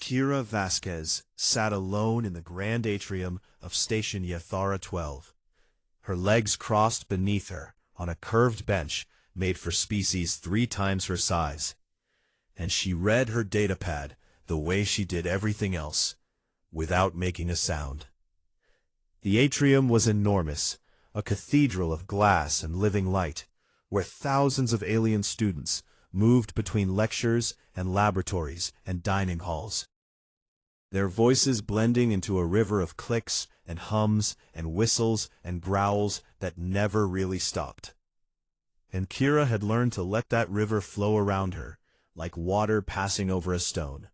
Kira Vasquez sat alone in the grand atrium of Station Yathara 12. Her legs crossed beneath her on a curved bench made for species 3 times her size. And she read her datapad the way she did everything else, without making a sound. The atrium was enormous, a cathedral of glass and living light, where thousands of alien students moved between lectures and laboratories and dining halls, their voices blending into a river of clicks and hums and whistles and growls that never really stopped. And Kira had learned to let that river flow around her, like water passing over a stone.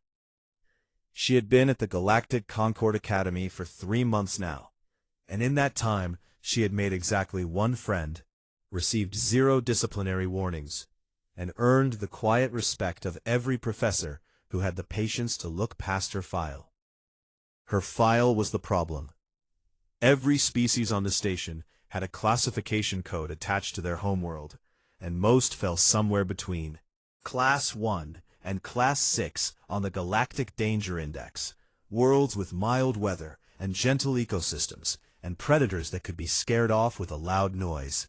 She had been at the Galactic Concord Academy for 3 months now, and in that time she had made exactly 1 friend, received 0 disciplinary warnings, and earned the quiet respect of every professor who had the patience to look past her file. Her file was the problem. Every species on the station had a classification code attached to their homeworld, and most fell somewhere between Class 1 and Class 6 on the Galactic Danger Index, worlds with mild weather and gentle ecosystems, and predators that could be scared off with a loud noise.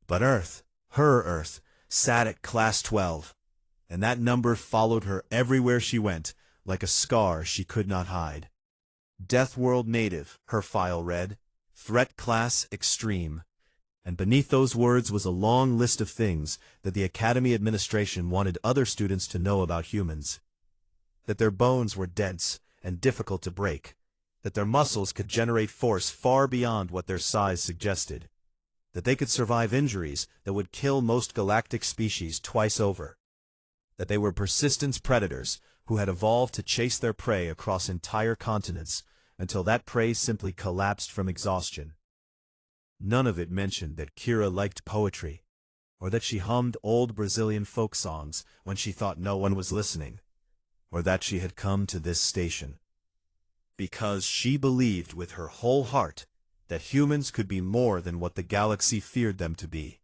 But Earth, her Earth, sat at Class 12, and that number followed her everywhere she went, like a scar she could not hide. Deathworld native, her file read, threat class extreme, and beneath those words was a long list of things that the Academy administration wanted other students to know about humans. That their bones were dense and difficult to break, that their muscles could generate force far beyond what their size suggested, that they could survive injuries that would kill most galactic species twice over, that they were persistence predators who had evolved to chase their prey across entire continents until that prey simply collapsed from exhaustion. None of it mentioned that Kira liked poetry, or that she hummed old Brazilian folk songs when she thought no one was listening, or that she had come to this station because she believed with her whole heart that humans could be more than what the galaxy feared them to be.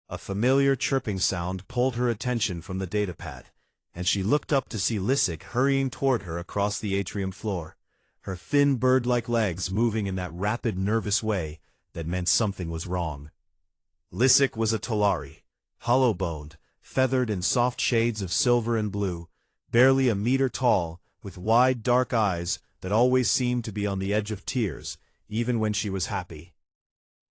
A familiar chirping sound pulled her attention from the datapad, and she looked up to see Lissik hurrying toward her across the atrium floor, her thin bird-like legs moving in that rapid, nervous way that meant something was wrong. Lissik was a Talari, hollow-boned, feathered in soft shades of silver and blue, barely a meter tall, with wide, dark eyes that always seemed to be on the edge of tears, even when she was happy.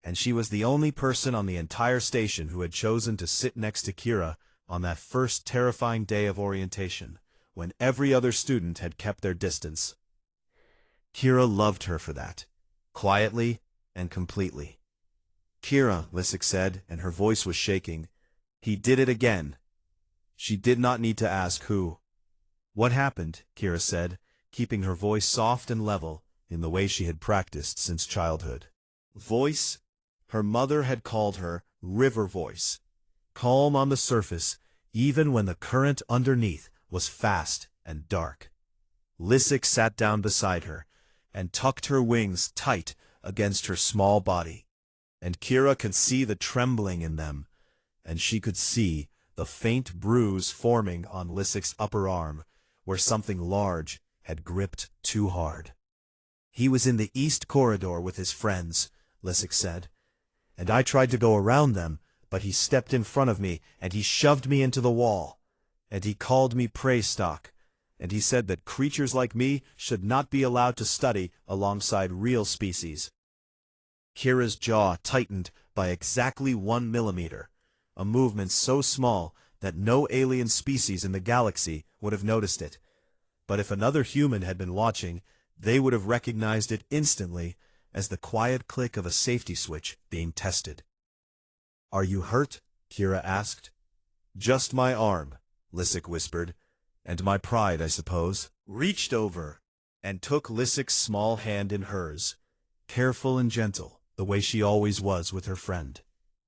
And she was the only person on the entire station who had chosen to sit next to Kira on that first terrifying day of orientation, when every other student had kept their distance. Kira loved her for that, quietly and completely. "Kira," Lissik said, and her voice was shaking. "He did it again." She did not need to ask who. "What happened?" Kira said, keeping her voice soft and level in the way she had practiced since childhood. Voice? Her mother had called her River Voice, calm on the surface, even when the current underneath was fast and dark. Lissik sat down beside her and tucked her wings tight against her small body, and Kira could see the trembling in them, and she could see the faint bruise forming on Lissik's upper arm, where something large had gripped too hard. "He was in the East Corridor with his friends," Lissik said, "and I tried to go around them, but he stepped in front of me, and he shoved me into the wall, and he called me prey stock, and he said that creatures like me should not be allowed to study alongside real species." Kira's jaw tightened by exactly 1 millimeter, a movement so small that no alien species in the galaxy would have noticed it. But if another human had been watching, they would have recognized it instantly as the quiet click of a safety switch being tested. "Are you hurt?" Kira asked. "Just my arm," Lissik whispered, "and my pride, I suppose," reached over and took Lissik's small hand in hers, careful and gentle, the way she always was with her friend,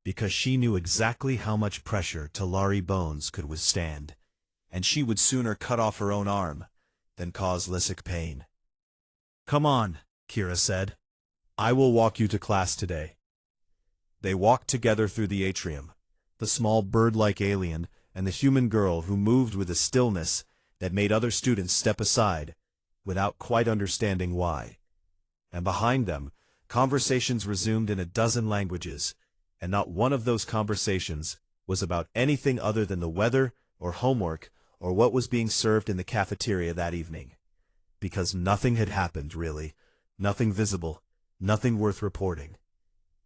because she knew exactly how much pressure Talari bones could withstand, and she would sooner cut off her own arm than cause Lissik pain. "Come on," Kira said. "I will walk you to class today." They walked together through the atrium, the small bird-like alien and the human girl who moved with a stillness that made other students step aside, without quite understanding why. And behind them, conversations resumed in a dozen languages, and not one of those conversations was about anything other than the weather, or homework, or what was being served in the cafeteria that evening. Because nothing had happened, really. Nothing visible, nothing worth reporting.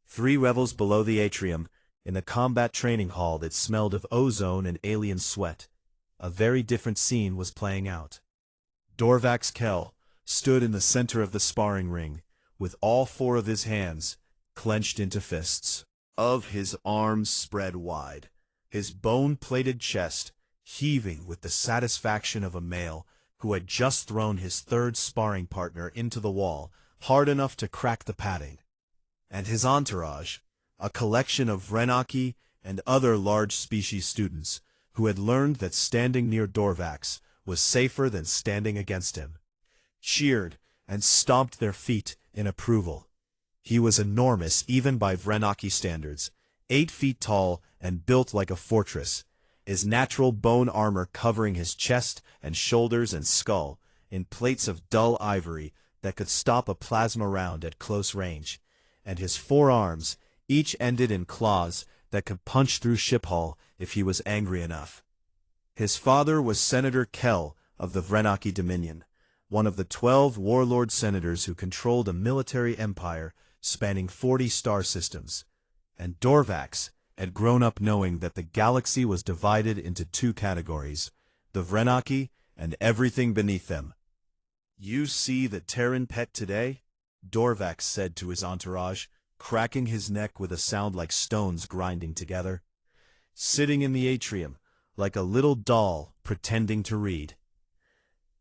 3 levels below the atrium, in the combat training hall that smelled of ozone and alien sweat, a very different scene was playing out. Dorvax Kell stood in the center of the sparring ring, with all 4 of his hands clenched into fists, of his arms spread wide, his bone-plated chest heaving with the satisfaction of a male who had just thrown his 3rd sparring partner into the wall hard enough to crack the padding. And his entourage, a collection of Vrenaki and other large species students who had learned that standing near Dorvax was safer than standing against him, cheered and stomped their feet in approval. He was enormous even by Vrenaki standards, 8 feet tall and built like a fortress, his natural bone armor covering his chest and shoulders and skull in plates of dull ivory that could stop a plasma round at close range, and his 4 arms, each ended in claws that could punch through ship hull if he was angry enough. His father was Senator Kell of the Vrenaki Dominion, one of the 12 warlord senators who controlled a military empire spanning 40 star systems, and Dorvax had grown up knowing that the galaxy was divided into 2 categories, the Vrenaki and everything beneath them. "You see the Terran pet today?" Dorvax said to his entourage, cracking his neck with a sound like stones grinding together. "Sitting in the atrium, like a little doll pretending to read."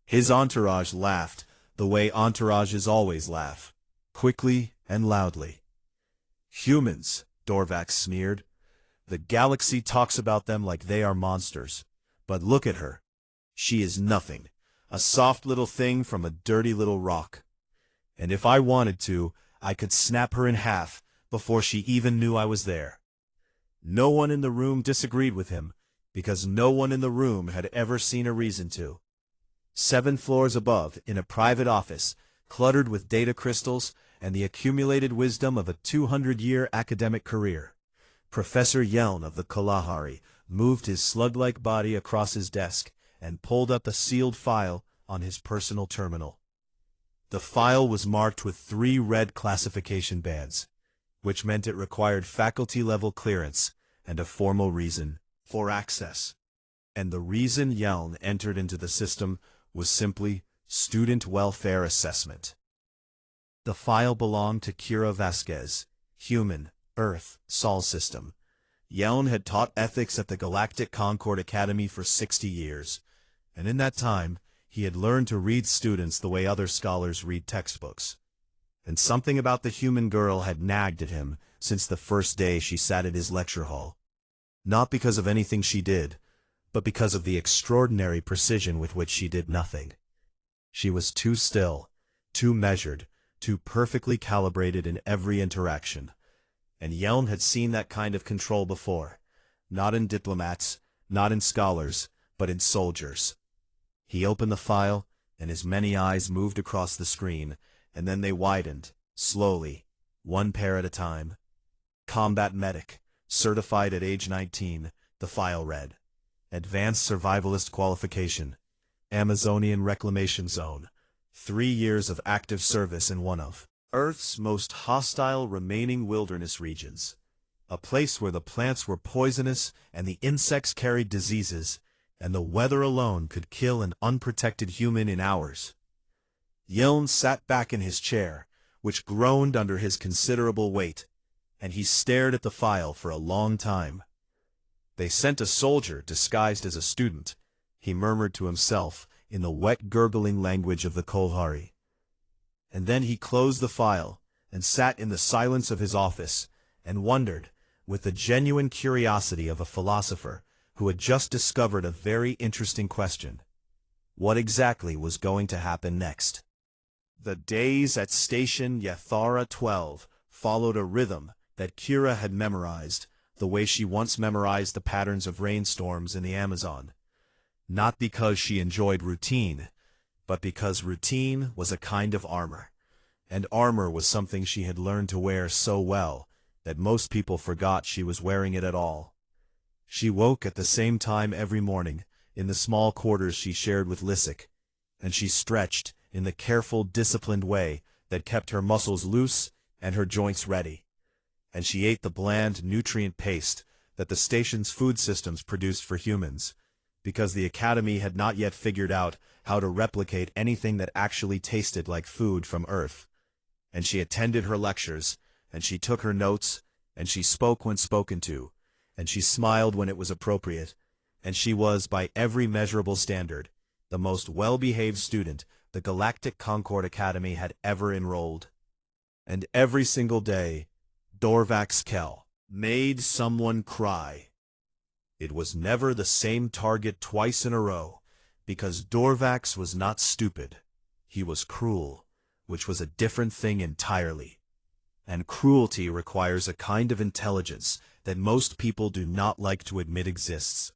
His entourage laughed the way entourages always laugh, quickly and loudly. "Humans," Dorvax sneered. "The galaxy talks about them like they are monsters. But look at her. She is nothing, a soft little thing from a dirty little rock. And if I wanted to, I could snap her in half before she even knew I was there." No one in the room disagreed with him, because no one in the room had ever seen a reason to. 7 floors above, in a private office, cluttered with data crystals and the accumulated wisdom of a 200-year academic career, Professor Yeln of the Kalahari moved his slug-like body across his desk and pulled up a sealed file on his personal terminal. The file was marked with 3 red classification bands, which meant it required faculty-level clearance and a formal reason for access. And the reason Yeln entered into the system was simply student welfare assessment. The file belonged to Kira Vasquez, human, Earth, Sol system. Yeln had taught ethics at the Galactic Concord Academy for 60 years, and in that time, he had learned to read students the way other scholars read textbooks. And something about the human girl had nagged at him since the first day she sat in his lecture hall. Not because of anything she did, but because of the extraordinary precision with which she did nothing. She was too still, too measured, too perfectly calibrated in every interaction. And Yeln had seen that kind of control before, not in diplomats, not in scholars, but in soldiers. He opened the file, and his many eyes moved across the screen, and then they widened, slowly, 1 pair at a time. Combat Medic, certified at age 19, the file read. Advanced Survivalist Qualification, Amazonian Reclamation Zone, 3 years of active service in one of Earth's most hostile remaining wilderness regions, a place where the plants were poisonous and the insects carried diseases, and the weather alone could kill an unprotected human in hours. Yeln sat back in his chair, which groaned under his considerable weight, and he stared at the file for a long time. "They sent a soldier disguised as a student," he murmured to himself in the wet gurgling language of the Kolhari. And then he closed the file and sat in the silence of his office and wondered, with the genuine curiosity of a philosopher who had just discovered a very interesting question, what exactly was going to happen next. The days at Station Yathara 12 followed a rhythm that Kira had memorized, the way she once memorized the patterns of rainstorms in the Amazon. not because she enjoyed routine, but because routine was a kind of armor, and armor was something she had learned to wear so well that most people forgot she was wearing it at all. She woke at the same time every morning, in the small quarters she shared with Lisic, and she stretched in the careful, disciplined way that kept her muscles loose and her joints ready. And she ate the bland, nutrient paste that the station's food systems produced for humans, because the Academy had not yet figured out how to replicate anything that actually tasted like food from Earth. And she attended her lectures, and she took her notes, and she spoke when spoken to, and she smiled when it was appropriate, and she was, by every measurable standard, the most well-behaved student the Galactic Concord Academy had ever enrolled. And every single day, Dorvax Kell made someone cry. It was never the same target twice in a row, because Dorvax was not stupid. He was cruel, which was a different thing entirely. And cruelty requires a kind of intelligence that most people do not like to admit exists.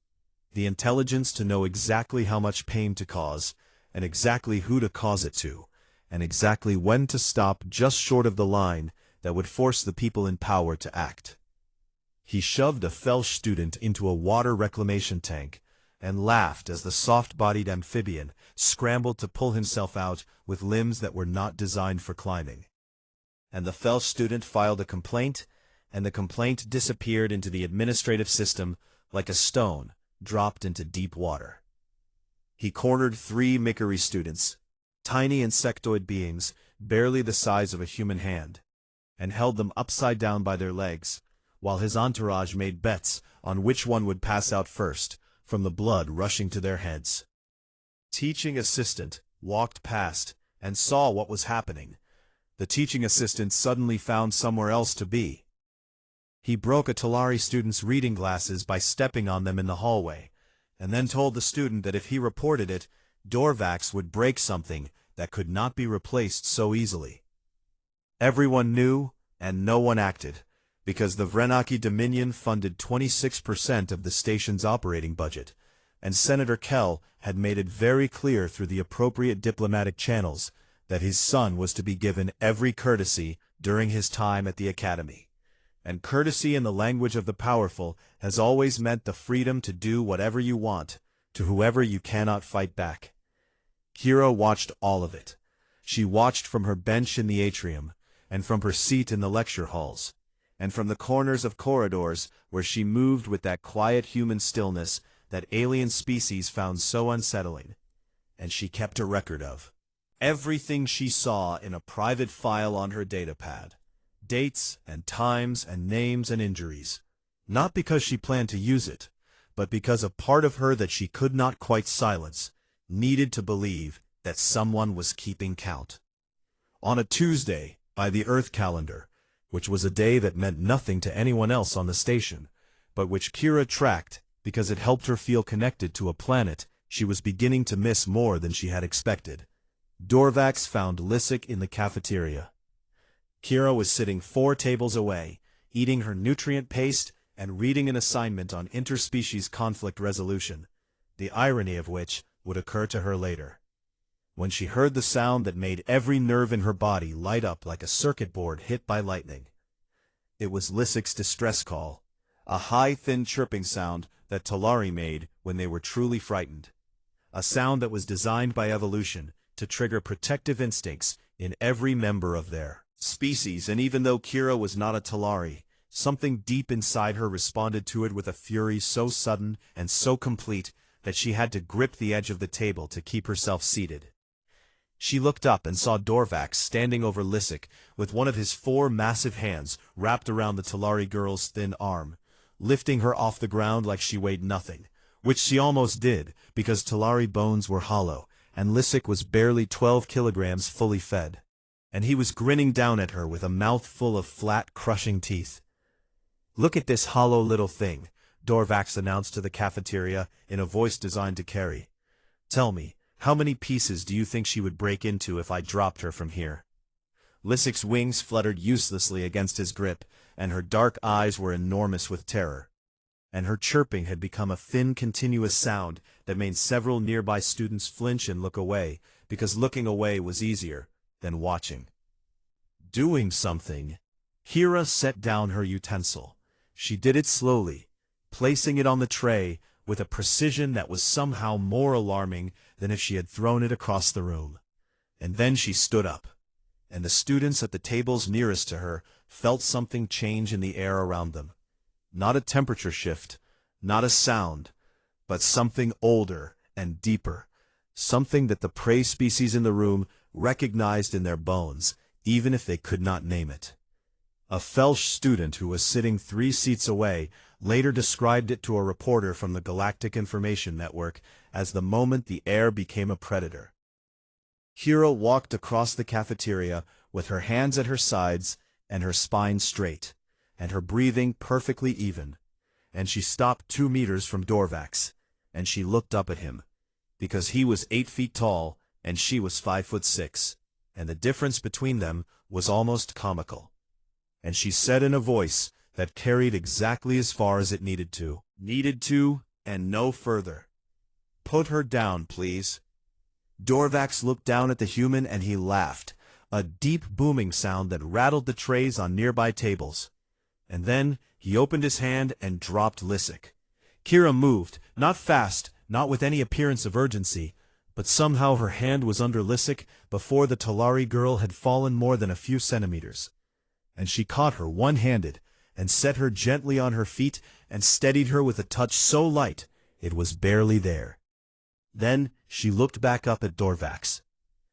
The intelligence to know exactly how much pain to cause, and exactly who to cause it to, and exactly when to stop just short of the line that would force the people in power to act. He shoved a Felsh student into a water reclamation tank, and laughed as the soft-bodied amphibian scrambled to pull himself out with limbs that were not designed for climbing. And the Felsh student filed a complaint, and the complaint disappeared into the administrative system like a stone dropped into deep water. He cornered 3 Mickery students, tiny insectoid beings barely the size of a human hand, and held them upside down by their legs, while his entourage made bets on which one would pass out first, from the blood rushing to their heads. Teaching assistant walked past and saw what was happening. The teaching assistant suddenly found somewhere else to be. He broke a Talari student's reading glasses by stepping on them in the hallway, and then told the student that if he reported it, Dorvax would break something that could not be replaced so easily. Everyone knew, and no one acted, because the Vrenaki Dominion funded 26% of the station's operating budget, and Senator Kell had made it very clear through the appropriate diplomatic channels that his son was to be given every courtesy during his time at the Academy. And courtesy in the language of the powerful has always meant the freedom to do whatever you want, to whoever you cannot fight back. Kira watched all of it. She watched from her bench in the atrium, and from her seat in the lecture halls, and from the corners of corridors where she moved with that quiet human stillness that alien species found so unsettling. And she kept a record of everything she saw in a private file on her datapad. Dates and times and names and injuries, not because she planned to use it, but because a part of her that she could not quite silence needed to believe that someone was keeping count. On a Tuesday, by the Earth calendar, which was a day that meant nothing to anyone else on the station, but which Kira tracked because it helped her feel connected to a planet she was beginning to miss more than she had expected, Dorvax found Lisic in the cafeteria. Kira was sitting 4 tables away, eating her nutrient paste and reading an assignment on interspecies conflict resolution, the irony of which would occur to her later, when she heard the sound that made every nerve in her body light up like a circuit board hit by lightning. It was Lisic's distress call, a high, thin chirping sound that Talari made when they were truly frightened, a sound that was designed by evolution to trigger protective instincts in every member of their species. And even though Kira was not a Talari, something deep inside her responded to it with a fury so sudden and so complete that she had to grip the edge of the table to keep herself seated. She looked up and saw Dorvax standing over Lisic with one of his 4 massive hands wrapped around the Talari girl's thin arm, lifting her off the ground like she weighed nothing, which she almost did because Talari bones were hollow and Lisic was barely 12 kilograms fully fed. And he was grinning down at her with a mouth full of flat, crushing teeth. "Look at this hollow little thing," Dorvax announced to the cafeteria in a voice designed to carry. "Tell me, how many pieces do you think she would break into if I dropped her from here?" Lisic's wings fluttered uselessly against his grip, and her dark eyes were enormous with terror. and her chirping had become a thin, continuous sound that made several nearby students flinch and look away, because looking away was easier than watching. Doing something. Kira set down her utensil. She did it slowly, placing it on the tray with a precision that was somehow more alarming than if she had thrown it across the room. And then she stood up, and the students at the tables nearest to her felt something change in the air around them. Not a temperature shift, not a sound, but something older and deeper, something that the prey species in the room recognized in their bones, even if they could not name it. A Felsh student who was sitting 3 seats away later described it to a reporter from the Galactic Information Network as the moment the air became a predator. Kira walked across the cafeteria with her hands at her sides and her spine straight, and her breathing perfectly even, and she stopped 2 meters from Dorvax, and she looked up at him, because he was 8 feet tall and she was 5'6", and the difference between them was almost comical. And she said in a voice that carried exactly as far as it needed to, and no further. "Put her down, please." Dorvax looked down at the human and he laughed, a deep booming sound that rattled the trays on nearby tables. And then he opened his hand and dropped Lysic. Kira moved, not fast, not with any appearance of urgency, but somehow her hand was under Lysic before the Talari girl had fallen more than a few centimeters. And she caught her one-handed, and set her gently on her feet, and steadied her with a touch so light it was barely there. Then she looked back up at Dorvax.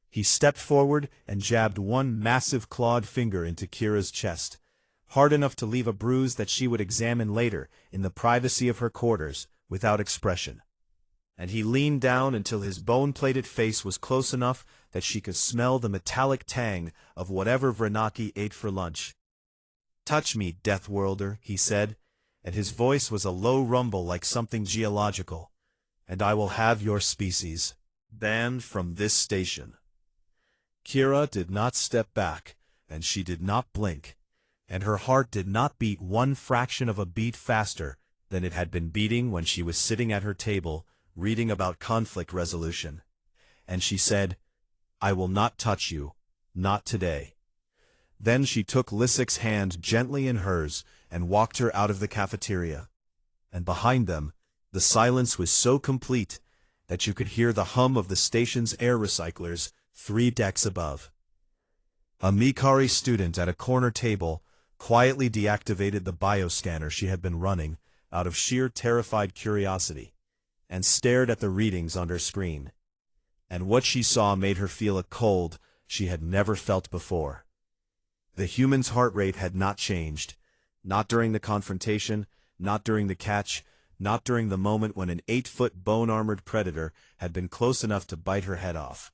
He stepped forward and jabbed one massive clawed finger into Kira's chest, hard enough to leave a bruise that she would examine later in the privacy of her quarters, without expression. And he leaned down until his bone-plated face was close enough that she could smell the metallic tang of whatever Vrenaki ate for lunch. "Touch me, Deathworlder," he said, and his voice was a low rumble like something geological, "and I will have your species banned from this station." Kira did not step back, and she did not blink, and her heart did not beat 1 fraction of a beat faster than it had been beating when she was sitting at her table reading about conflict resolution. And she said, "I will not touch you, not today." Then she took Lysic's hand gently in hers and walked her out of the cafeteria. And behind them, the silence was so complete that you could hear the hum of the station's air recyclers 3 decks above. A Mikari student at a corner table quietly deactivated the bioscanner she had been running out of sheer terrified curiosity, and stared at the readings on her screen. And what she saw made her feel a cold she had never felt before. The human's heart rate had not changed, not during the confrontation, not during the catch, not during the moment when an 8-foot bone-armored predator had been close enough to bite her head off.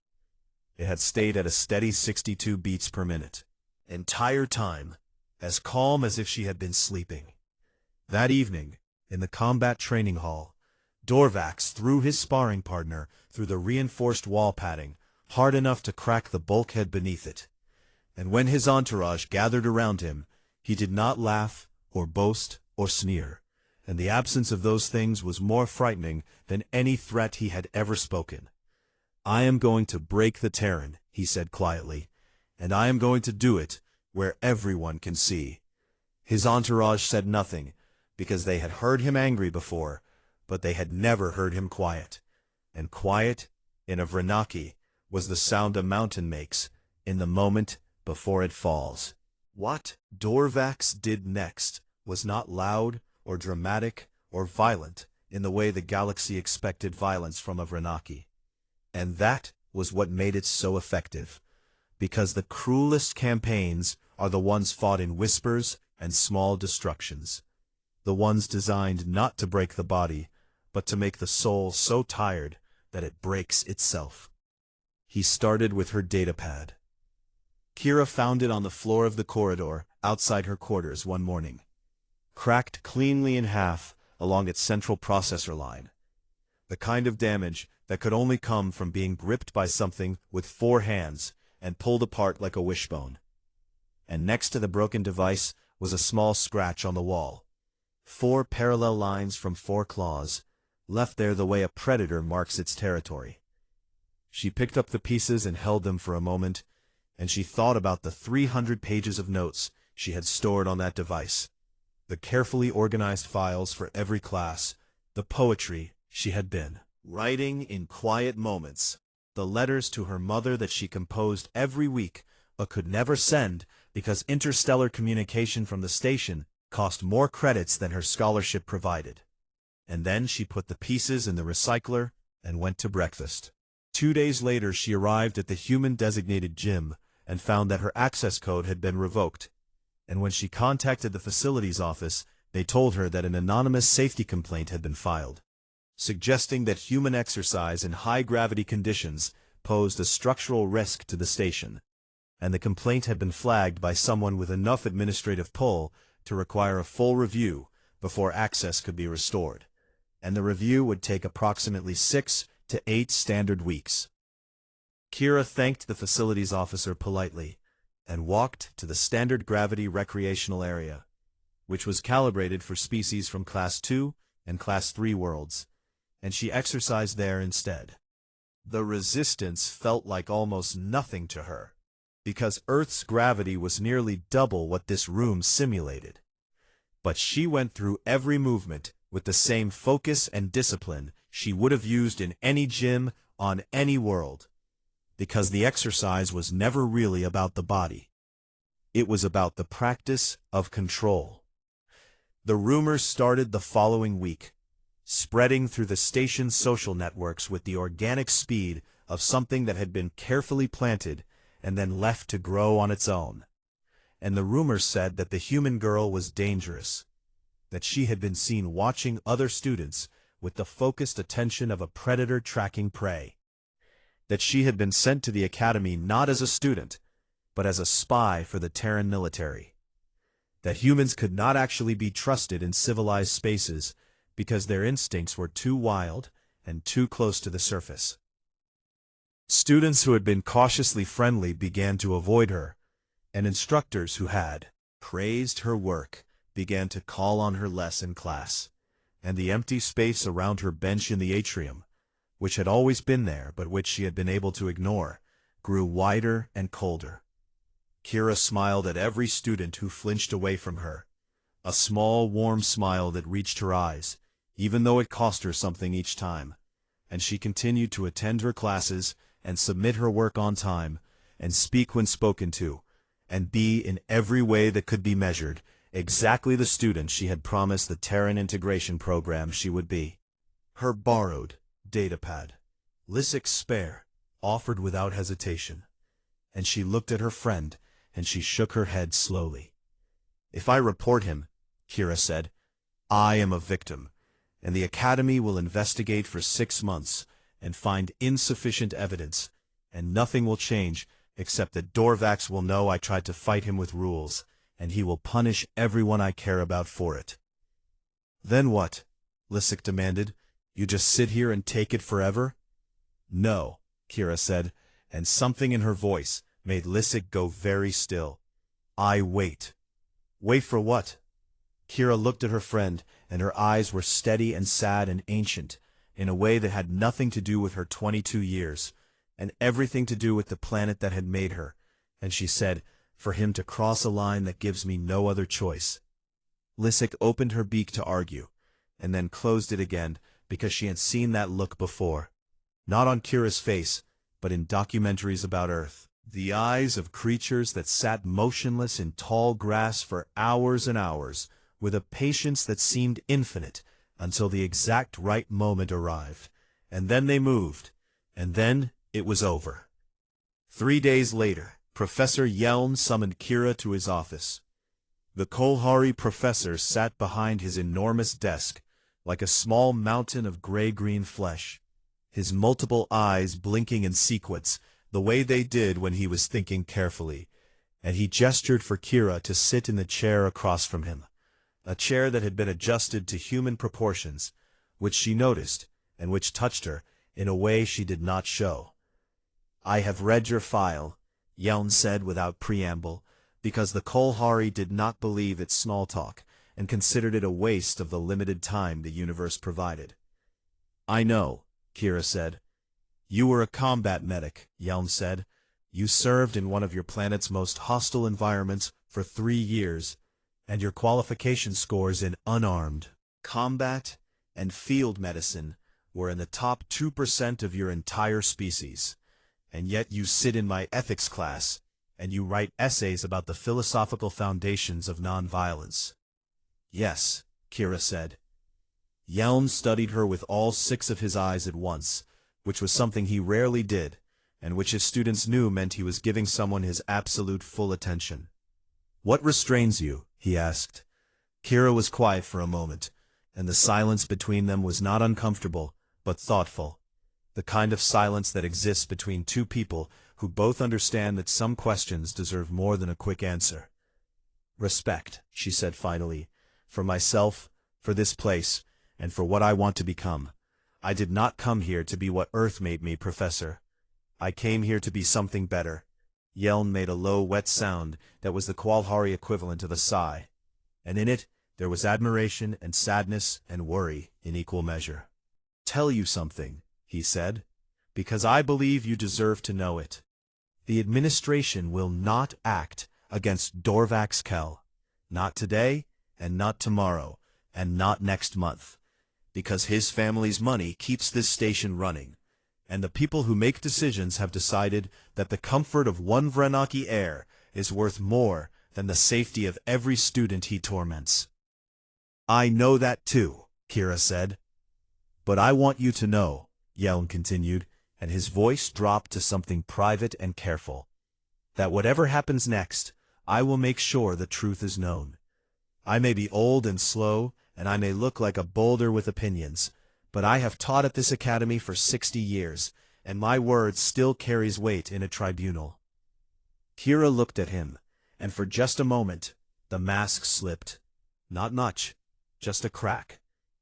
It had stayed at a steady 62 beats per minute. Entire time, as calm as if she had been sleeping. That evening, in the combat training hall, Dorvax threw his sparring partner through the reinforced wall padding, hard enough to crack the bulkhead beneath it. And when his entourage gathered around him, he did not laugh, or boast, or sneer, and the absence of those things was more frightening than any threat he had ever spoken. "I am going to break the Terran," he said quietly, "and I am going to do it where everyone can see." His entourage said nothing, because they had heard him angry before, but they had never heard him quiet. And quiet, in a Vrenaki, was the sound a mountain makes in the moment before it falls. What Dorvax did next was not loud or dramatic or violent in the way the galaxy expected violence from a Vrenaki. And that was what made it so effective, because the cruelest campaigns are the ones fought in whispers and small destructions, the ones designed not to break the body, but to make the soul so tired that it breaks itself. He started with her datapad. Kira found it on the floor of the corridor outside her quarters one morning, cracked cleanly in half along its central processor line, the kind of damage that could only come from being gripped by something with 4 hands and pulled apart like a wishbone. And next to the broken device was a small scratch on the wall, 4 parallel lines from 4 claws, left there the way a predator marks its territory. She picked up the pieces and held them for a moment, and she thought about the 300 pages of notes she had stored on that device, the carefully organized files for every class, the poetry she had been writing in quiet moments, the letters to her mother that she composed every week but could never send because interstellar communication from the station cost more credits than her scholarship provided. And then she put the pieces in the recycler and went to breakfast. 2 days later she arrived at the human-designated gym and found that her access code had been revoked. And when she contacted the facilities office, they told her that an anonymous safety complaint had been filed, suggesting that human exercise in high-gravity conditions posed a structural risk to the station. And the complaint had been flagged by someone with enough administrative pull to require a full review before access could be restored. And the review would take approximately 6 to 8 standard weeks. Kira thanked the facilities officer politely and walked to the standard gravity recreational area, which was calibrated for species from Class 2 and Class 3 worlds, and she exercised there instead. The resistance felt like almost nothing to her, because Earth's gravity was nearly double what this room simulated. But she went through every movement with the same focus and discipline she would have used in any gym on any world, because the exercise was never really about the body. It was about the practice of control. The rumors started the following week, spreading through the station's social networks with the organic speed of something that had been carefully planted and then left to grow on its own. And the rumors said that the human girl was dangerous, that she had been seen watching other students with the focused attention of a predator tracking prey, that she had been sent to the academy not as a student, but as a spy for the Terran military, that humans could not actually be trusted in civilized spaces because their instincts were too wild and too close to the surface. Students who had been cautiously friendly began to avoid her, and instructors who had praised her work began to call on her less in class, and the empty space around her bench in the atrium, which had always been there but which she had been able to ignore, grew wider and colder. Kira smiled at every student who flinched away from her, a small, warm smile that reached her eyes, even though it cost her something each time, and she continued to attend her classes and submit her work on time, and speak when spoken to, and be in every way that could be measured exactly the student she had promised the Terran integration program she would be. Her borrowed datapad, Lysic's spare, offered without hesitation, and she looked at her friend, and she shook her head slowly. "If I report him," Kira said, "I am a victim, and the Academy will investigate for 6 months and find insufficient evidence, and nothing will change except that Dorvax will know I tried to fight him with rules, and he will punish everyone I care about for it." "Then what?" Lysic demanded. "You just sit here and take it forever?" "No," Kira said, and something in her voice made Lysic go very still. "I wait." "Wait for what?" Kira looked at her friend, and her eyes were steady and sad and ancient, in a way that had nothing to do with her 22 years, and everything to do with the planet that had made her, and she said, "For him to cross a line that gives me no other choice." Lysic opened her beak to argue, and then closed it again, because she had seen that look before. Not on Kira's face, but in documentaries about Earth. The eyes of creatures that sat motionless in tall grass for hours and hours, with a patience that seemed infinite, until the exact right moment arrived. And then they moved, and then it was over. 3 days later, Professor Yelm summoned Kira to his office. The Kolhari professor sat behind his enormous desk, like a small mountain of gray-green flesh, his multiple eyes blinking in sequence, the way they did when he was thinking carefully, and he gestured for Kira to sit in the chair across from him, a chair that had been adjusted to human proportions, which she noticed, and which touched her in a way she did not show. "I have read your file," Yelm said without preamble, because the Kolhari did not believe its small talk, and considered it a waste of the limited time the universe provided. "I know," Kira said. "You were a combat medic," Yelm said. "You served in one of your planet's most hostile environments for 3 years, and your qualification scores in unarmed combat and field medicine were in the top 2% of your entire species. And yet you sit in my ethics class, and you write essays about the philosophical foundations of nonviolence." "Yes," Kira said. Yelm studied her with all 6 of his eyes at once, which was something he rarely did, and which his students knew meant he was giving someone his absolute full attention. "What restrains you?" he asked. Kira was quiet for a moment, and the silence between them was not uncomfortable, but thoughtful. The kind of silence that exists between 2 people who both understand that some questions deserve more than a quick answer. "Respect," she said finally, "for myself, for this place, and for what I want to become. I did not come here to be what Earth made me, Professor. I came here to be something better." Yelm made a low, wet sound that was the Qualhari equivalent of a sigh, and in it there was admiration and sadness and worry in equal measure. "Tell you something," he said, "because I believe you deserve to know it. The administration will not act against Dorvax Kell. Not today, and not tomorrow, and not next month. Because his family's money keeps this station running, and the people who make decisions have decided that the comfort of one Vrenaki heir is worth more than the safety of every student he torments." "I know that too," Kira said. "But I want you to know," Yelm continued, and his voice dropped to something private and careful, "that whatever happens next, I will make sure the truth is known. I may be old and slow, and I may look like a boulder with opinions, but I have taught at this academy for 60 years, and my word still carries weight in a tribunal." Kira looked at him, and for just a moment, the mask slipped. Not much, just a crack.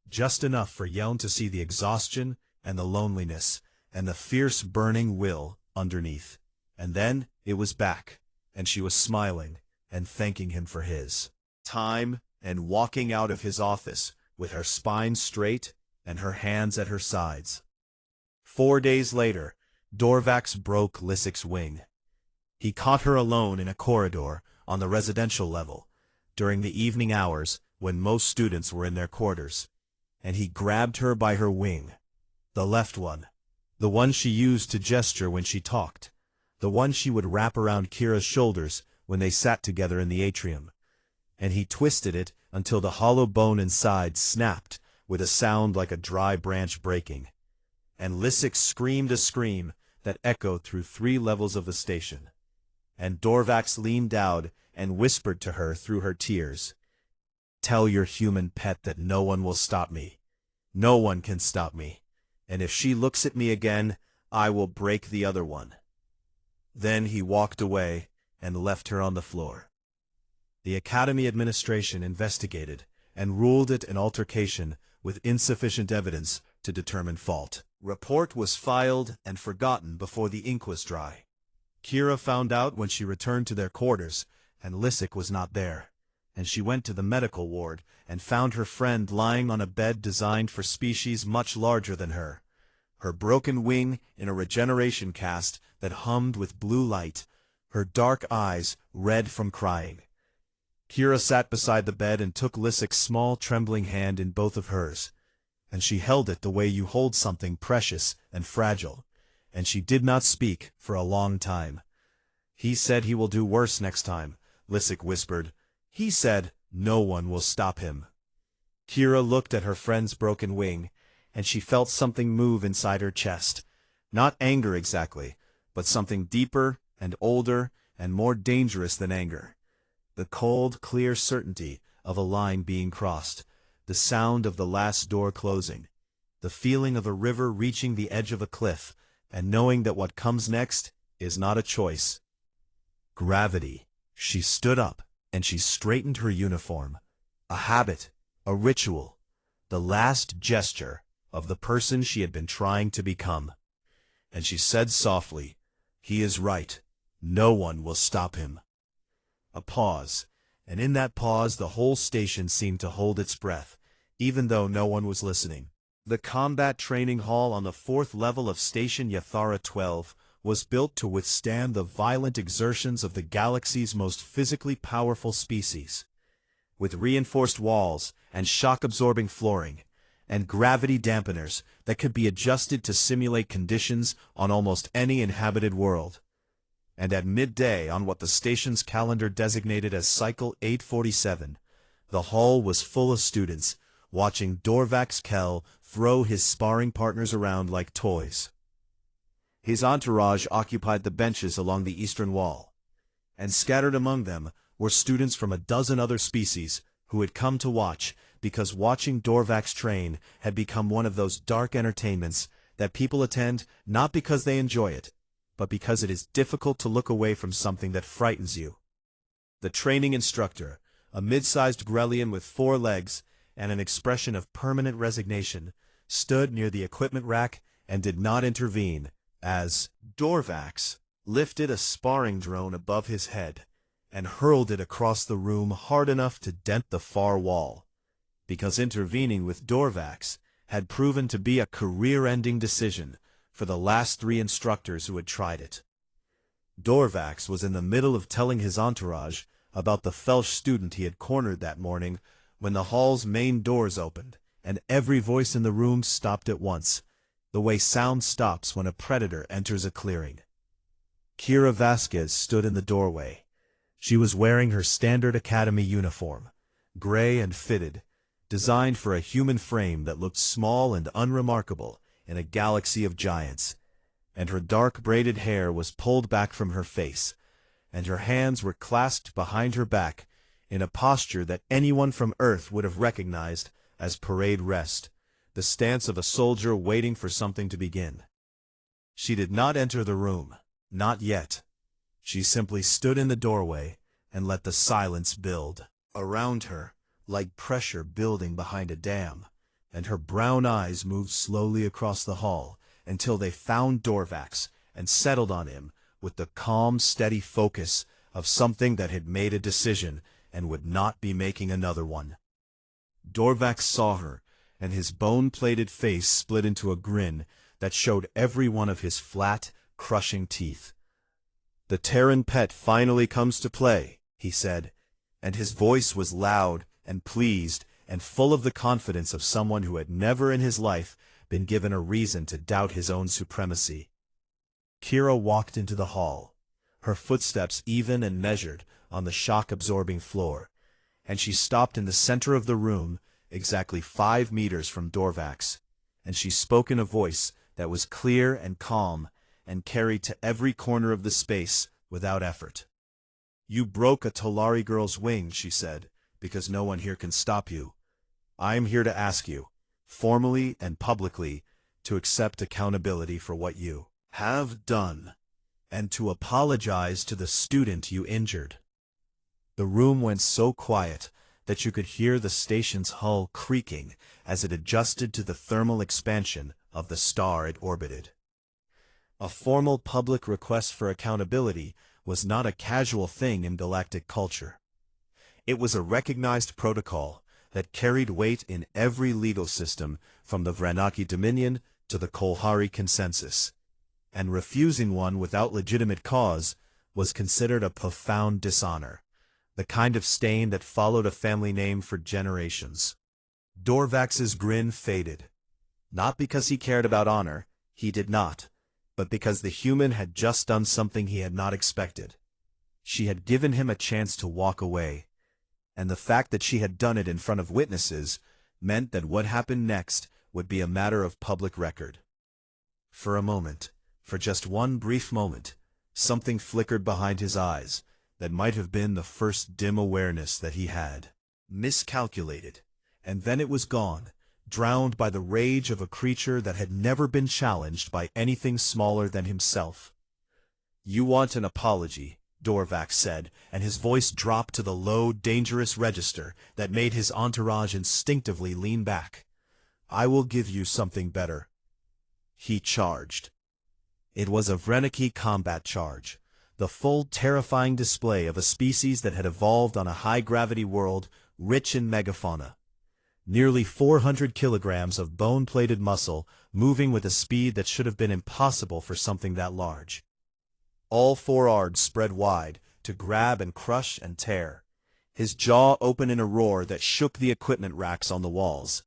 Just enough for Yelm to see the exhaustion and the loneliness and the fierce burning will underneath. And then it was back, and she was smiling and thanking him for his time and walking out of his office with her spine straight and her hands at her sides. 4 days later, Dorvax broke Lysic's wing. He caught her alone in a corridor on the residential level during the evening hours when most students were in their quarters, and he grabbed her by her wing, the left one, the one she used to gesture when she talked, the one she would wrap around Kira's shoulders when they sat together in the atrium, and he twisted it until the hollow bone inside snapped with a sound like a dry branch breaking, and Lysic screamed a scream that echoed through 3 levels of the station. And Dorvax leaned down and whispered to her through her tears, "Tell your human pet that no one will stop me. No one can stop me. And if she looks at me again, I will break the other one." Then he walked away and left her on the floor. The Academy administration investigated and ruled it an altercation with insufficient evidence to determine fault. Report was filed and forgotten before the ink was dry. Kira found out when she returned to their quarters, and Lysic was not there, and she went to the medical ward and found her friend lying on a bed designed for species much larger than her broken wing in a regeneration cast that hummed with blue light, her dark eyes red from crying. Kira sat beside the bed and took Lysic's small trembling hand in both of hers, and she held it the way you hold something precious and fragile, and she did not speak for a long time. "He said he will do worse next time," Lysic whispered. "He said no one will stop him." Kira looked at her friend's broken wing, and she felt something move inside her chest. Not anger exactly, but something deeper and older and more dangerous than anger. The cold, clear certainty of a line being crossed, the sound of the last door closing, the feeling of a river reaching the edge of a cliff, and knowing that what comes next is not a choice. Gravity. She stood up, and she straightened her uniform. A habit, a ritual, the last gesture of the person she had been trying to become. And she said softly, "He is right. No one will stop him." A pause, and in that pause the whole station seemed to hold its breath, even though no one was listening. The combat training hall on the 4th level of Station Yathara 12 was built to withstand the violent exertions of the galaxy's most physically powerful species. With reinforced walls and shock-absorbing flooring, and gravity dampeners that could be adjusted to simulate conditions on almost any inhabited world. And at midday on what the station's calendar designated as Cycle 847, the hall was full of students, watching Dorvax Kell throw his sparring partners around like toys. His entourage occupied the benches along the eastern wall, and scattered among them were students from a dozen other species who had come to watch because watching Dorvax train had become one of those dark entertainments that people attend not because they enjoy it, but because it is difficult to look away from something that frightens you. The training instructor, a mid-sized Grellian with 4 legs and an expression of permanent resignation, stood near the equipment rack and did not intervene as Dorvax lifted a sparring drone above his head and hurled it across the room hard enough to dent the far wall, because intervening with Dorvax had proven to be a career-ending decision for the last 3 instructors who had tried it. Dorvax was in the middle of telling his entourage about the Felsh student he had cornered that morning when the hall's main doors opened, and every voice in the room stopped at once, the way sound stops when a predator enters a clearing. Kira Vasquez stood in the doorway. She was wearing her standard academy uniform, gray and fitted, designed for a human frame that looked small and unremarkable in a galaxy of giants, and her dark braided hair was pulled back from her face, and her hands were clasped behind her back in a posture that anyone from Earth would have recognized as parade rest, the stance of a soldier waiting for something to begin. She did not enter the room, not yet. She simply stood in the doorway and let the silence build around her, like pressure building behind a dam, and her brown eyes moved slowly across the hall until they found Dorvax and settled on him with the calm, steady focus of something that had made a decision and would not be making another one. Dorvax saw her, and his bone-plated face split into a grin that showed every one of his flat, crushing teeth. "The Terran pet finally comes to play," he said, and his voice was loud and pleased and full of the confidence of someone who had never in his life been given a reason to doubt his own supremacy. Kira walked into the hall, her footsteps even and measured on the shock-absorbing floor, and she stopped in the center of the room, exactly 5 meters from Dorvax, and she spoke in a voice that was clear and calm and carried to every corner of the space without effort. "You broke a Tolari girl's wing," she said, "because no one here can stop you. I am here to ask you, formally and publicly, to accept accountability for what you have done, and to apologize to the student you injured." The room went so quiet that you could hear the station's hull creaking as it adjusted to the thermal expansion of the star it orbited. A formal public request for accountability was not a casual thing in galactic culture. It was a recognized protocol that carried weight in every legal system from the Vranaki Dominion to the Kolhari Consensus, and refusing one without legitimate cause was considered a profound dishonor, the kind of stain that followed a family name for generations. Dorvax's grin faded. Not because he cared about honor, he did not, but because the human had just done something he had not expected. She had given him a chance to walk away, and the fact that she had done it in front of witnesses meant that what happened next would be a matter of public record. For a moment, for just one brief moment, something flickered behind his eyes that might have been the first dim awareness that he had miscalculated, and then it was gone, drowned by the rage of a creature that had never been challenged by anything smaller than himself. "You want an apology," Dorvax said, and his voice dropped to the low, dangerous register that made his entourage instinctively lean back. "I will give you something better." He charged. It was a Vreniki combat charge, the full terrifying display of a species that had evolved on a high-gravity world rich in megafauna. Nearly 400 kilograms of bone-plated muscle moving with a speed that should have been impossible for something that large. All four arms spread wide to grab and crush and tear, his jaw open in a roar that shook the equipment racks on the walls.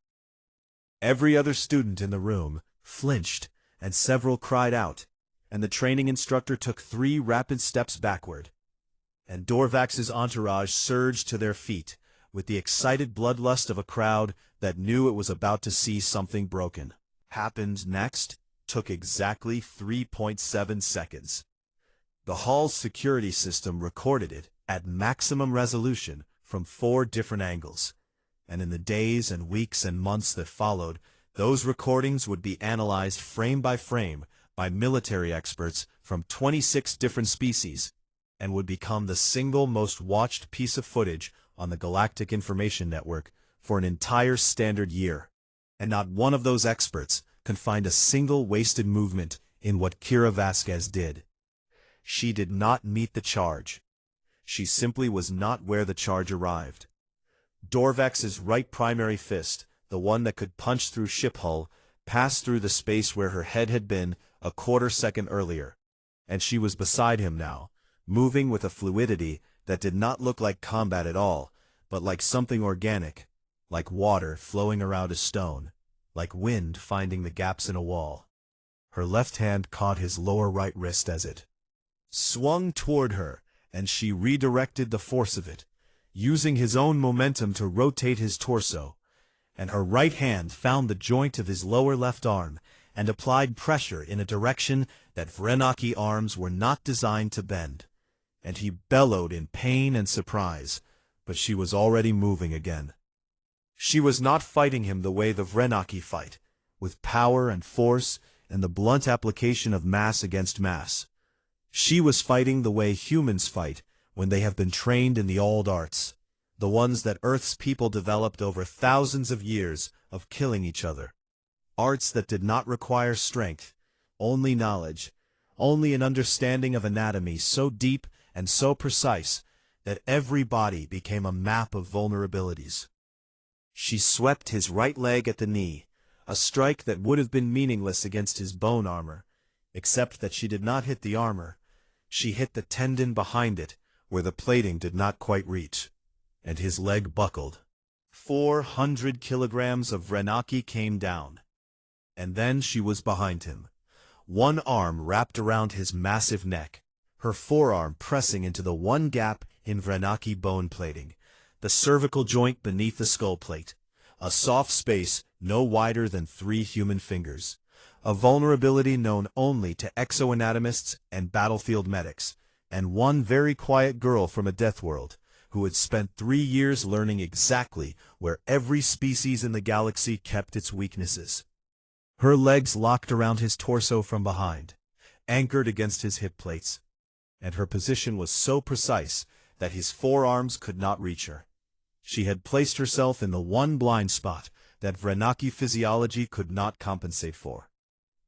Every other student in the room flinched, and several cried out, and the training instructor took 3 rapid steps backward. And Dorvax's entourage surged to their feet, with the excited bloodlust of a crowd that knew it was about to see something broken. Happened next took exactly 3.7 seconds. The hall's security system recorded it at maximum resolution from 4 different angles, and in the days and weeks and months that followed, those recordings would be analyzed frame by frame by military experts from 26 different species, and would become the single most watched piece of footage on the Galactic Information Network for an entire standard year. And not one of those experts could find a single wasted movement in what Kira Vasquez did. She did not meet the charge. She simply was not where the charge arrived. Dorvax's right primary fist, the one that could punch through ship hull, passed through the space where her head had been a quarter second earlier, and she was beside him now, moving with a fluidity that did not look like combat at all, but like something organic, like water flowing around a stone, like wind finding the gaps in a wall. Her left hand caught his lower right wrist as it swung toward her, and she redirected the force of it, using his own momentum to rotate his torso, and her right hand found the joint of his lower left arm and applied pressure in a direction that Vrenaki arms were not designed to bend, and he bellowed in pain and surprise, but she was already moving again. She was not fighting him the way the Vrenaki fight, with power and force and the blunt application of mass against mass. She was fighting the way humans fight when they have been trained in the old arts, the ones that Earth's people developed over thousands of years of killing each other. Arts that did not require strength, only knowledge, only an understanding of anatomy so deep and so precise that every body became a map of vulnerabilities. She swept his right leg at the knee, a strike that would have been meaningless against his bone armor, except that she did not hit the armor. She hit the tendon behind it, where the plating did not quite reach, and his leg buckled. 400 kilograms of Vrenaki came down, and then she was behind him, one arm wrapped around his massive neck, her forearm pressing into the one gap in Vrenaki bone plating, the cervical joint beneath the skull plate, a soft space no wider than 3 human fingers, a vulnerability known only to exoanatomists and battlefield medics, and one very quiet girl from a Deathworld, who had spent 3 years learning exactly where every species in the galaxy kept its weaknesses. Her legs locked around his torso from behind, anchored against his hip plates, and her position was so precise that his forearms could not reach her. She had placed herself in the one blind spot that Vrenaki physiology could not compensate for.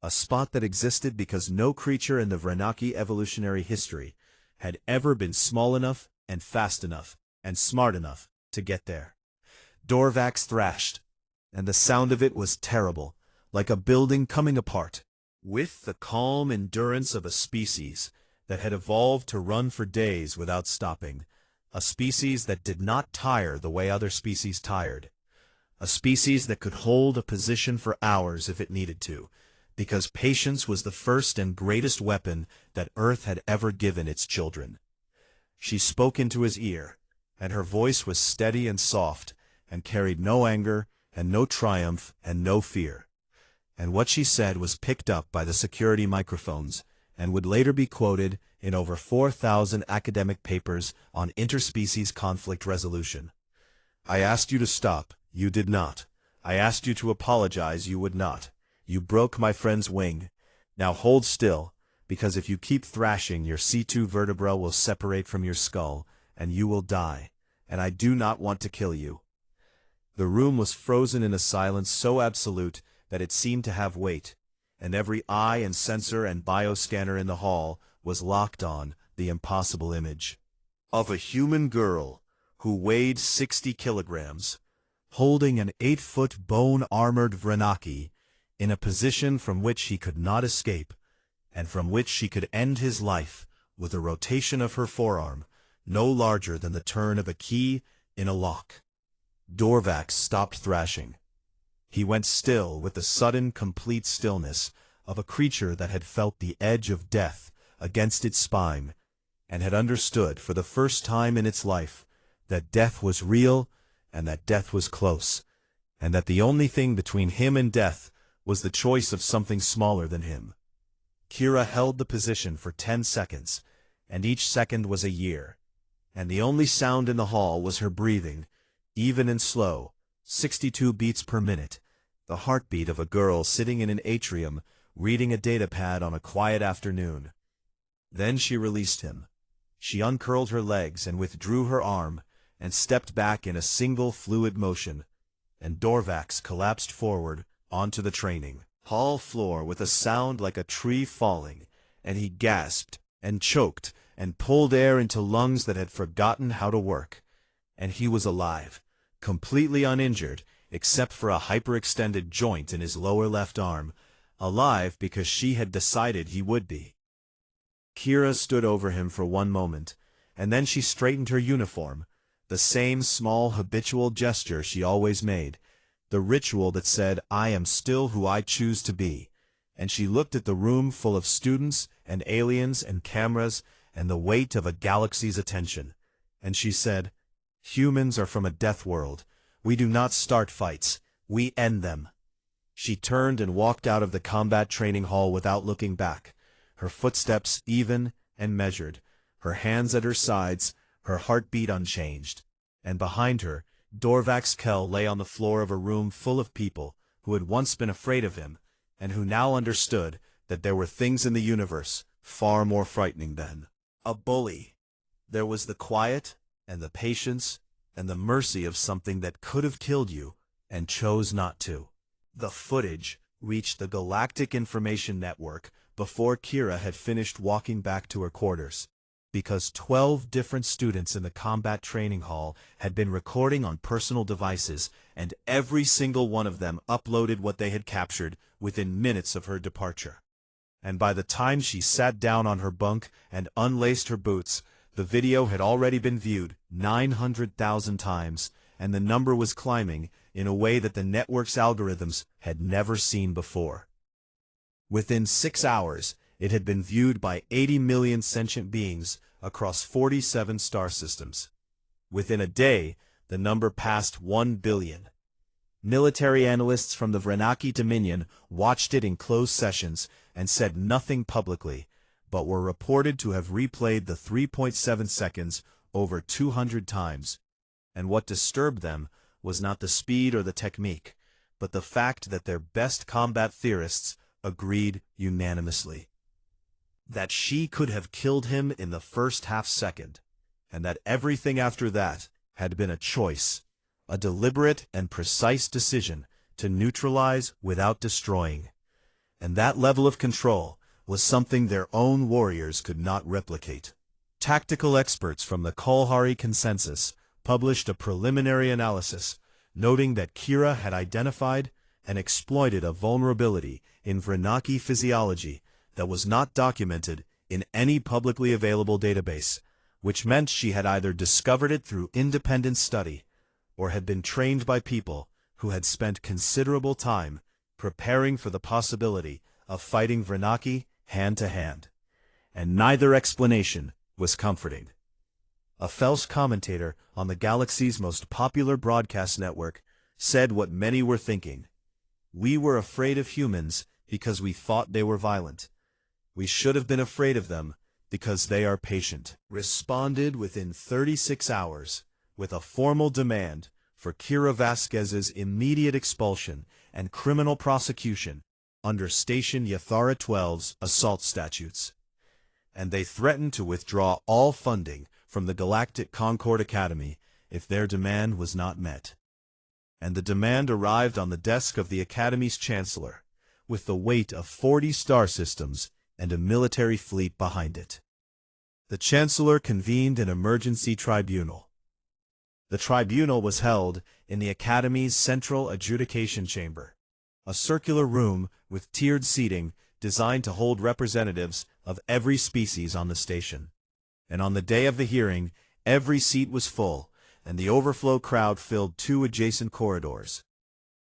A spot that existed because no creature in the Vrenaki evolutionary history had ever been small enough and fast enough and smart enough to get there. Dorvax thrashed, and the sound of it was terrible, like a building coming apart. With the calm endurance of a species that had evolved to run for days without stopping, a species that did not tire the way other species tired, a species that could hold a position for hours if it needed to, because patience was the first and greatest weapon that Earth had ever given its children. She spoke into his ear, and her voice was steady and soft, and carried no anger, and no triumph, and no fear. And what she said was picked up by the security microphones, and would later be quoted in over 4,000 academic papers on interspecies conflict resolution. I asked you to stop. You did not. I asked you to apologize. You would not. You broke my friend's wing. Now hold still, because if you keep thrashing, your C2 vertebra will separate from your skull, and you will die, and I do not want to kill you. The room was frozen in a silence so absolute that it seemed to have weight, and every eye and sensor and bioscanner in the hall was locked on the impossible image of a human girl who weighed 60 kilograms, holding an 8-foot bone-armored Vrenaki in a position from which he could not escape, and from which she could end his life with a rotation of her forearm no larger than the turn of a key in a lock. Dorvax stopped thrashing. He went still with the sudden, complete stillness of a creature that had felt the edge of death against its spine, and had understood for the first time in its life that death was real and that death was close, and that the only thing between him and death was the choice of something smaller than him. Kira held the position for 10 seconds, and each second was a year, and the only sound in the hall was her breathing, even and slow, 62 beats per minute, the heartbeat of a girl sitting in an atrium reading a datapad on a quiet afternoon. Then she released him. She uncurled her legs and withdrew her arm, and stepped back in a single fluid motion, and Dorvax collapsed forward onto the training hall floor with a sound like a tree falling, and he gasped and choked and pulled air into lungs that had forgotten how to work. And he was alive, completely uninjured, except for a hyperextended joint in his lower left arm, alive because she had decided he would be. Kira stood over him for one moment, and then she straightened her uniform, the same small habitual gesture she always made, the ritual that said, "I am still who I choose to be," and she looked at the room full of students and aliens and cameras and the weight of a galaxy's attention, and she said, "Humans are from a death world. We do not start fights. We end them." She turned and walked out of the combat training hall without looking back, her footsteps even and measured, her hands at her sides, her heartbeat unchanged. And behind her, Dorvax Kell lay on the floor of a room full of people who had once been afraid of him, and who now understood that there were things in the universe far more frightening than a bully. There was the quiet, and the patience, and the mercy of something that could have killed you, and chose not to. The footage reached the Galactic Information Network before Kira had finished walking back to her quarters, because 12 different students in the combat training hall had been recording on personal devices, and every single one of them uploaded what they had captured within minutes of her departure. And by the time she sat down on her bunk and unlaced her boots, the video had already been viewed 900,000 times, and the number was climbing in a way that the network's algorithms had never seen before. Within 6 hours, it had been viewed by 80 million sentient beings across 47 star systems. Within a day, the number passed 1 billion. Military analysts from the Vrenaki Dominion watched it in closed sessions and said nothing publicly, but were reported to have replayed the 3.7 seconds over 200 times. And what disturbed them was not the speed or the technique, but the fact that their best combat theorists agreed unanimously that she could have killed him in the first half-second, and that everything after that had been a choice, a deliberate and precise decision to neutralize without destroying. And that level of control was something their own warriors could not replicate. Tactical experts from the Kalahari Consensus published a preliminary analysis, noting that Kira had identified and exploited a vulnerability in Vrenaki physiology that was not documented in any publicly available database, which meant she had either discovered it through independent study or had been trained by people who had spent considerable time preparing for the possibility of fighting Vrenaki hand-to-hand. And neither explanation was comforting. A Felsh commentator on the galaxy's most popular broadcast network said what many were thinking. "We were afraid of humans because we thought they were violent. We should have been afraid of them because they are patient." Responded within 36 hours with a formal demand for Kira Vasquez's immediate expulsion and criminal prosecution under Station Yathara 12's assault statutes. And they threatened to withdraw all funding from the Galactic Concord Academy if their demand was not met. And the demand arrived on the desk of the Academy's chancellor, with the weight of 40 star systems and a military fleet behind it. The Chancellor convened an emergency tribunal. The tribunal was held in the Academy's central adjudication chamber, a circular room with tiered seating designed to hold representatives of every species on the station. And on the day of the hearing, every seat was full, and the overflow crowd filled 2 adjacent corridors.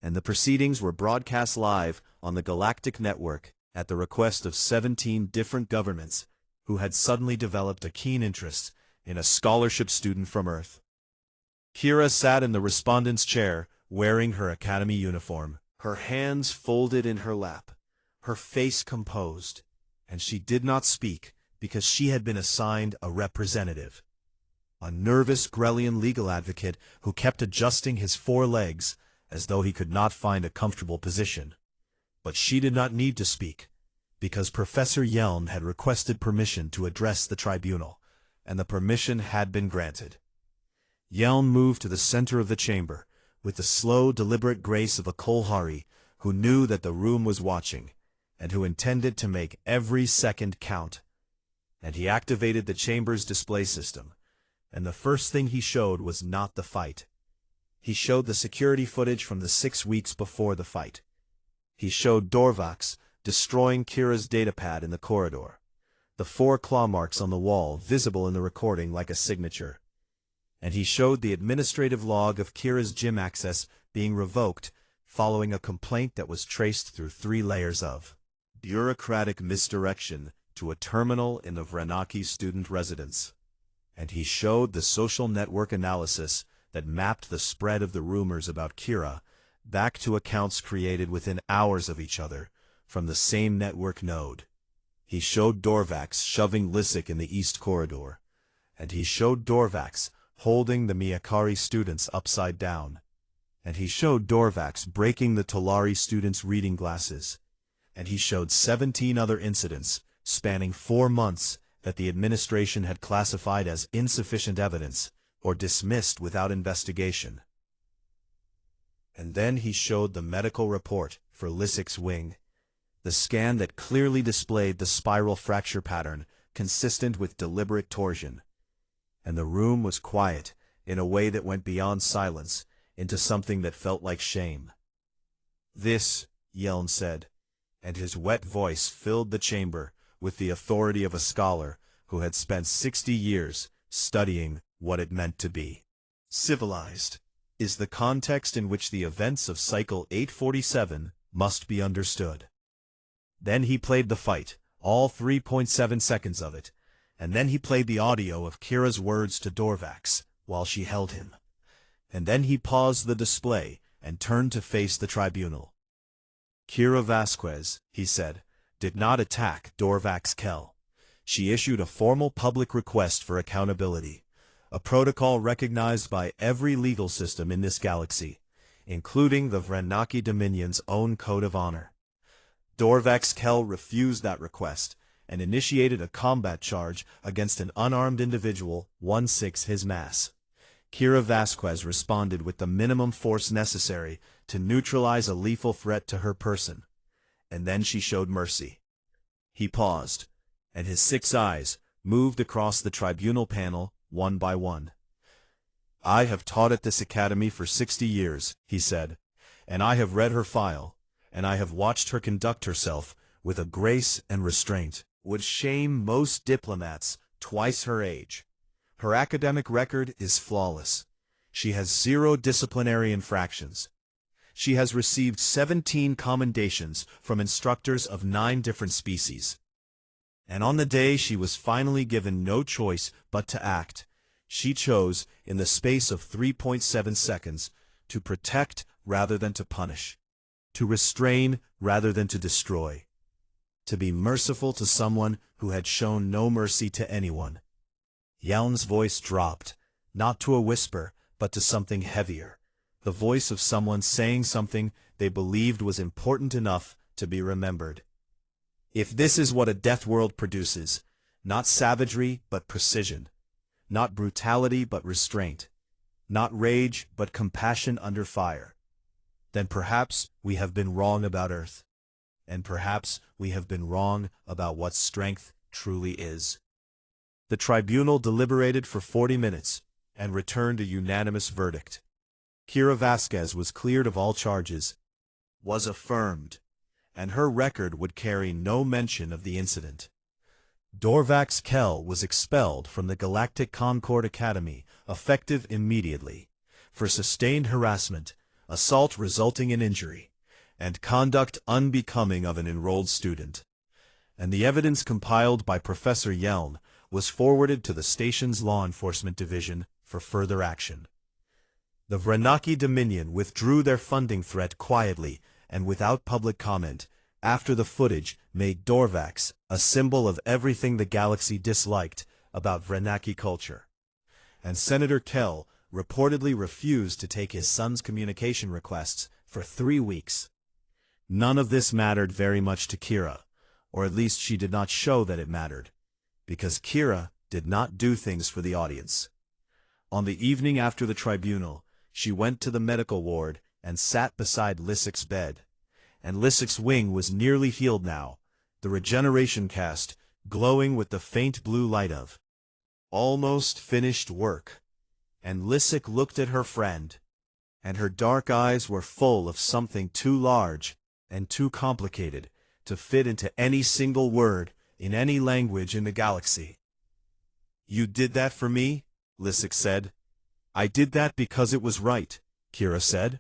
And the proceedings were broadcast live on the Galactic Network at the request of 17 different governments who had suddenly developed a keen interest in a scholarship student from Earth. Kira sat in the respondent's chair, wearing her Academy uniform, her hands folded in her lap, her face composed, and she did not speak because she had been assigned a representative. A nervous Grellian legal advocate who kept adjusting his 4 legs as though he could not find a comfortable position. But she did not need to speak, because Professor Yelm had requested permission to address the tribunal, and the permission had been granted. Yelm moved to the center of the chamber, with the slow, deliberate grace of a Kolhari who knew that the room was watching, and who intended to make every second count. And he activated the chamber's display system, and the first thing he showed was not the fight. He showed the security footage from the 6 weeks before the fight. He showed Dorvax destroying Kira's datapad in the corridor, the 4 claw marks on the wall visible in the recording like a signature. And he showed the administrative log of Kira's gym access being revoked following a complaint that was traced through 3 layers of bureaucratic misdirection to a terminal in the Vrenaki student residence. And he showed the social network analysis that mapped the spread of the rumors about Kira back to accounts created within hours of each other from the same network node. He showed Dorvax shoving Lysic in the East Corridor, and he showed Dorvax holding the Miyakari students upside down, and he showed Dorvax breaking the Tolari students' reading glasses, and he showed 17 other incidents spanning 4 months that the administration had classified as insufficient evidence or dismissed without investigation. And then he showed the medical report for Lysic's wing, the scan that clearly displayed the spiral fracture pattern consistent with deliberate torsion. And the room was quiet in a way that went beyond silence into something that felt like shame. "This," Yelm said, and his wet voice filled the chamber with the authority of a scholar who had spent 60 years studying what it meant to be civilized, "is the context in which the events of Cycle 847 must be understood." Then he played the fight, all 3.7 seconds of it, and then he played the audio of Kira's words to Dorvax while she held him. And then he paused the display and turned to face the tribunal. "Kira Vasquez," he said, "did not attack Dorvax Kell. She issued a formal public request for accountability, a protocol recognized by every legal system in this galaxy, including the Vrenaki Dominion's own code of honor. Dorvax Kell refused that request and initiated a combat charge against an unarmed individual 1/6 his mass. Kira Vasquez responded with the minimum force necessary to neutralize a lethal threat to her person, and then she showed mercy." He paused, and his 6 eyes moved across the tribunal panel one by one. "I have taught at this academy for 60 years, he said, "and I have read her file, and I have watched her conduct herself with a grace and restraint would shame most diplomats twice her age. Her academic record is flawless. She has 0 disciplinary infractions. She has received 17 commendations from instructors of 9 different species. And on the day she was finally given no choice but to act, she chose, in the space of 3.7 seconds, to protect rather than to punish, to restrain rather than to destroy, to be merciful to someone who had shown no mercy to anyone." Yelm's voice dropped, not to a whisper, but to something heavier, the voice of someone saying something they believed was important enough to be remembered. "If this is what a Deathworld produces, not savagery but precision, not brutality but restraint, not rage but compassion under fire, then perhaps we have been wrong about Earth, and perhaps we have been wrong about what strength truly is." The tribunal deliberated for 40 minutes and returned a unanimous verdict. Kira Vasquez was cleared of all charges, was affirmed, and her record would carry no mention of the incident. Dorvax Kell was expelled from the Galactic Concord Academy, effective immediately, for sustained harassment, assault resulting in injury, and conduct unbecoming of an enrolled student. And the evidence compiled by Professor Yelm was forwarded to the station's law enforcement division for further action. The Vrenaki Dominion withdrew their funding threat quietly and without public comment after the footage made Dorvax a symbol of everything the galaxy disliked about Vrenaki culture. And Senator Kell reportedly refused to take his son's communication requests for 3 weeks. None of this mattered very much to Kira, or at least she did not show that it mattered, because Kira did not do things for the audience. On the evening after the tribunal, she went to the medical ward and sat beside Lysic's bed. And Lysic's wing was nearly healed now, the regeneration cast glowing with the faint blue light of almost finished work. And Lysic looked at her friend, and her dark eyes were full of something too large and too complicated to fit into any single word in any language in the galaxy. "You did that for me?" Lysic said. "I did that because it was right," Kira said.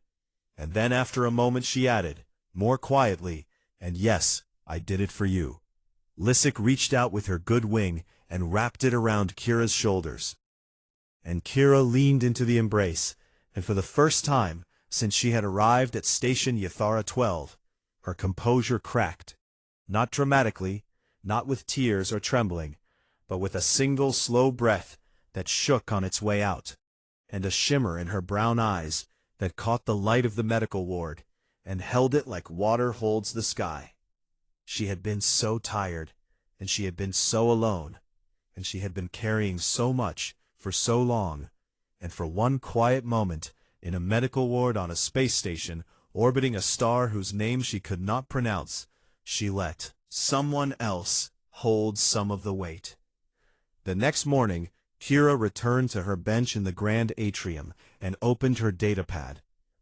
And then after a moment she added, more quietly, "And yes, I did it for you." Lysic reached out with her good wing and wrapped it around Kira's shoulders. And Kira leaned into the embrace, and for the first time since she had arrived at Station Yathara 12, her composure cracked. Not dramatically, not with tears or trembling, but with a single slow breath that shook on its way out, and a shimmer in her brown eyes that caught the light of the medical ward and held it like water holds the sky. She had been so tired, and she had been so alone, and she had been carrying so much for so long, and for one quiet moment in a medical ward on a space station orbiting a star whose name she could not pronounce, she let someone else hold some of the weight. The next morning, Kira returned to her bench in the grand atrium and opened her datapad,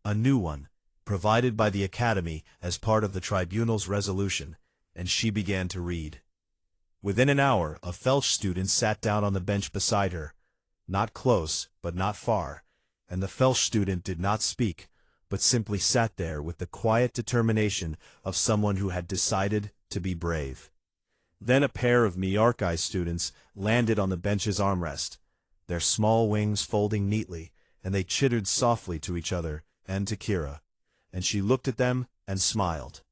a new one, provided by the Academy as part of the tribunal's resolution, and she began to read. Within an hour, a Felsh student sat down on the bench beside her, not close, but not far, and the Felsh student did not speak, but simply sat there with the quiet determination of someone who had decided to be brave. Then a pair of Miarkai students landed on the bench's armrest, their small wings folding neatly, and they chittered softly to each other and to Kira, and she looked at them and smiled.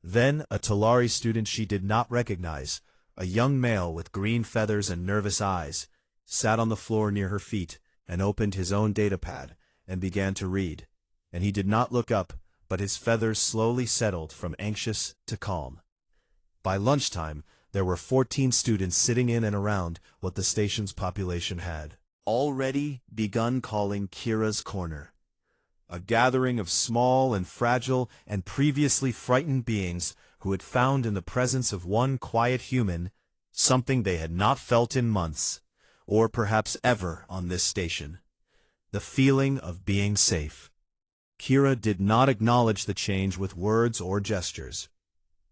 Then a Talari student she did not recognize, a young male with green feathers and nervous eyes, sat on the floor near her feet and opened his own datapad and began to read, and he did not look up, but his feathers slowly settled from anxious to calm. By lunchtime, there were 14 students sitting in and around what the station's population had already begun calling Kira's Corner. A gathering of small and fragile and previously frightened beings who had found in the presence of one quiet human something they had not felt in months, or perhaps ever on this station: the feeling of being safe. Kira did not acknowledge the change with words or gestures.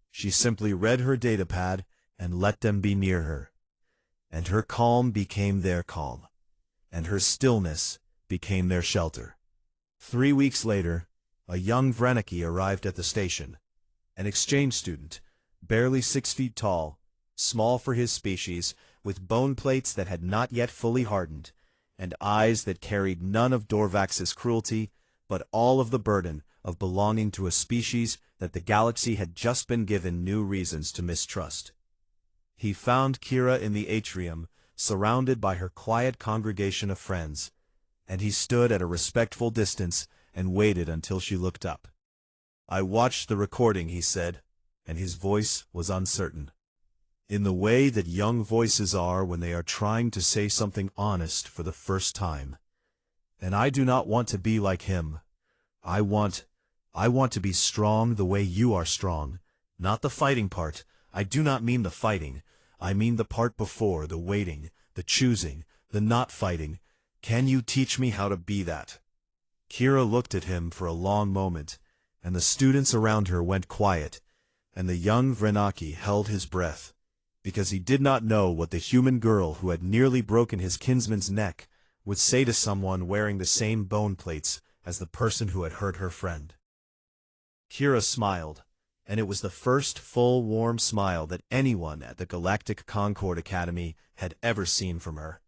She simply read her datapad and let them be near her. And her calm became their calm, and her stillness became their shelter. 3 weeks later, a young Vrenaki arrived at the station, an exchange student, barely 6 feet tall, small for his species, with bone plates that had not yet fully hardened, and eyes that carried none of Dorvax's cruelty, but all of the burden of belonging to a species that the galaxy had just been given new reasons to mistrust. He found Kira in the atrium, surrounded by her quiet congregation of friends, and he stood at a respectful distance and waited until she looked up. "I watched the recording," he said, and his voice was uncertain. "In the way that young voices are when they are trying to say something honest for the first time. And I do not want to be like him. I want to be strong the way you are strong. Not the fighting part. I do not mean the fighting. I mean the part before, the waiting, the choosing, the not fighting. Can you teach me how to be that? Kira looked at him for a long moment, and the students around her went quiet, and the young Vrenaki held his breath, because he did not know what the human girl who had nearly broken his kinsman's neck would say to someone wearing the same bone plates as the person who had hurt her friend. Kira smiled, and it was the first full, warm smile that anyone at the Galactic Concord Academy had ever seen from her.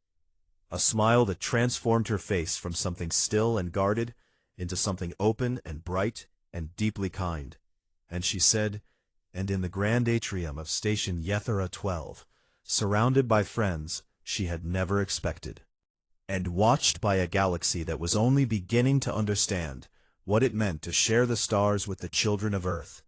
A smile that transformed her face from something still and guarded into something open and bright and deeply kind. And she said, and in the grand atrium of Station Yethera 12, surrounded by friends she had never expected, and watched by a galaxy that was only beginning to understand what it meant to share the stars with the children of Earth,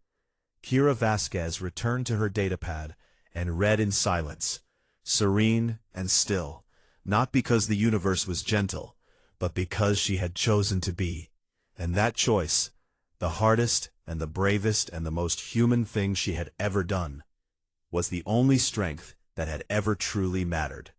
Kira Vasquez returned to her datapad and read in silence, serene and still, not because the universe was gentle, but because she had chosen to be. And that choice, the hardest and the bravest and the most human thing she had ever done, was the only strength that had ever truly mattered.